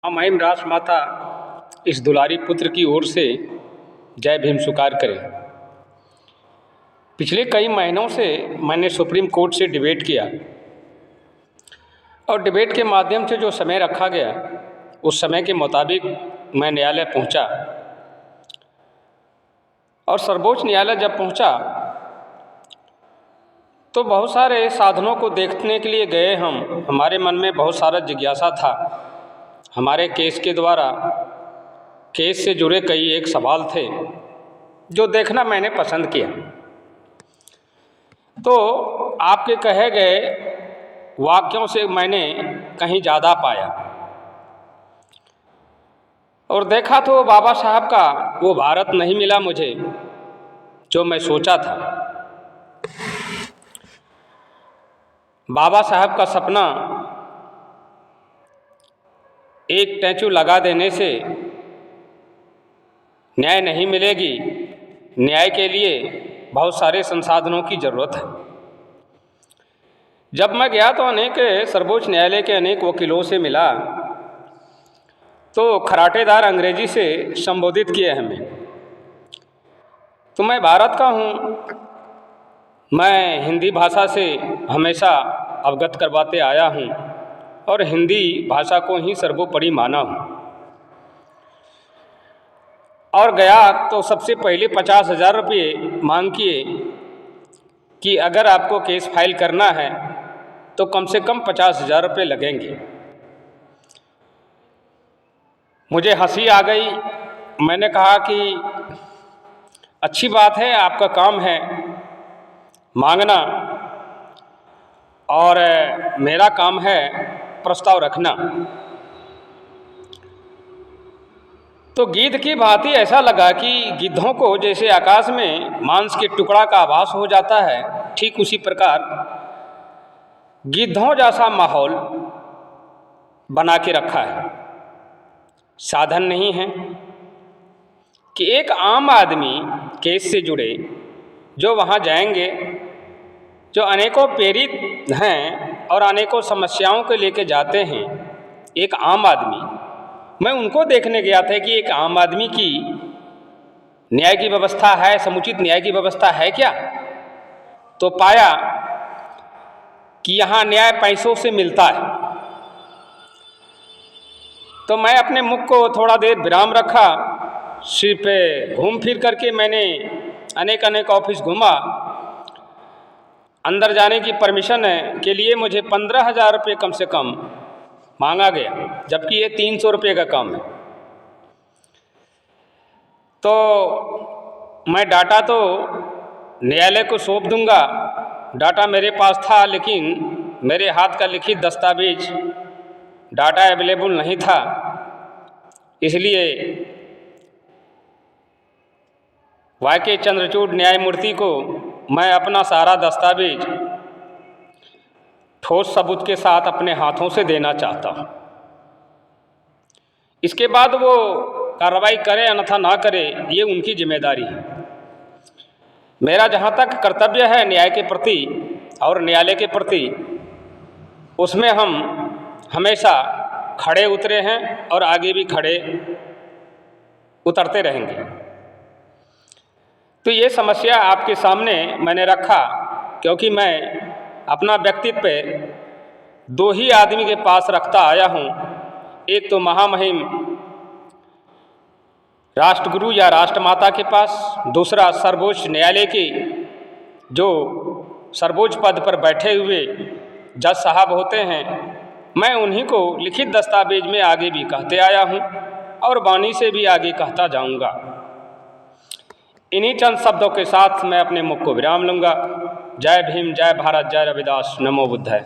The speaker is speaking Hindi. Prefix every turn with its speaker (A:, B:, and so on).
A: महिम राजमाता इस दुलारी पुत्र की ओर से जय भीम स्वीकार करें। पिछले कई महीनों से मैंने सुप्रीम कोर्ट से डिबेट किया और डिबेट के माध्यम से जो समय रखा गया उस समय के मुताबिक मैं न्यायालय पहुंचा और सर्वोच्च न्यायालय जब पहुंचा तो बहुत सारे साधनों को देखने के लिए गए। हमारे मन में बहुत सारा जिज्ञासा था। हमारे केस के द्वारा केस से जुड़े कई एक सवाल थे जो देखना मैंने पसंद किया। तो आपके कहे गए वाक्यों से मैंने कहीं ज़्यादा पाया और देखा तो बाबा साहब का वो भारत नहीं मिला मुझे जो मैं सोचा था। बाबा साहब का सपना एक स्टैचू लगा देने से न्याय नहीं मिलेगी। न्याय के लिए बहुत सारे संसाधनों की ज़रूरत है। जब मैं गया तो अनेक सर्वोच्च न्यायालय के अनेक वकीलों से मिला तो खराटेदार अंग्रेजी से संबोधित किए हमें। तो मैं भारत का हूँ, मैं हिंदी भाषा से हमेशा अवगत करवाते आया हूँ और हिंदी भाषा को ही सर्वोपरि माना हूँ। और गया तो सबसे पहले 50,000 रुपये मांग किए कि अगर आपको केस फाइल करना है तो कम से कम 50,000 रुपये लगेंगे। मुझे हंसी आ गई। मैंने कहा कि अच्छी बात है, आपका काम है मांगना और मेरा काम है प्रस्ताव रखना। तो गिद्ध की भांति ऐसा लगा कि गिद्धों को जैसे आकाश में मांस के टुकड़ा का आभास हो जाता है, ठीक उसी प्रकार गिद्धों जैसा माहौल बना के रखा है। साधन नहीं है कि एक आम आदमी केस से जुड़े जो वहाँ जाएंगे, जो अनेकों पीड़ित हैं और अनेकों समस्याओं को लेके जाते हैं। एक आम आदमी, मैं उनको देखने गया था कि एक आम आदमी की न्याय की व्यवस्था है, समुचित न्याय की व्यवस्था है क्या। तो पाया कि यहाँ न्याय पैसों से मिलता है। तो मैं अपने मुख को थोड़ा देर विराम रखा, सिर पे घूम फिर करके मैंने अनेक ऑफिस घूमा। अंदर जाने की परमिशन के लिए मुझे 15,000 रुपये कम से कम मांगा गया, जबकि ये 300 रुपये का काम है। तो मैं डाटा तो न्यायालय को सौंप दूंगा, डाटा मेरे पास था, लेकिन मेरे हाथ का लिखित दस्तावेज डाटा अवेलेबल नहीं था। इसलिए वाई.के. चंद्रचूड़ न्यायमूर्ति को मैं अपना सारा दस्तावेज ठोस सबूत के साथ अपने हाथों से देना चाहता हूँ। इसके बाद वो कार्रवाई करे अन्यथा ना करे, ये उनकी जिम्मेदारी है। मेरा जहाँ तक कर्तव्य है न्याय के प्रति और न्यायालय के प्रति, उसमें हम हमेशा खड़े उतरे हैं और आगे भी खड़े उतरते रहेंगे। तो ये समस्या आपके सामने मैंने रखा क्योंकि मैं अपना व्यक्तित्व दो ही आदमी के पास रखता आया हूँ। एक तो महामहिम राष्ट्रगुरु या राष्ट्रमाता के पास, दूसरा सर्वोच्च न्यायालय के जो सर्वोच्च पद पर बैठे हुए जज साहब होते हैं। मैं उन्हीं को लिखित दस्तावेज में आगे भी कहते आया हूँ और वाणी से भी आगे कहता जाऊँगा। इन्हीं चंद शब्दों के साथ मैं अपने मुख को विराम लूँगा। जय भीम, जय भारत, जय रविदास, नमो बुद्धाय।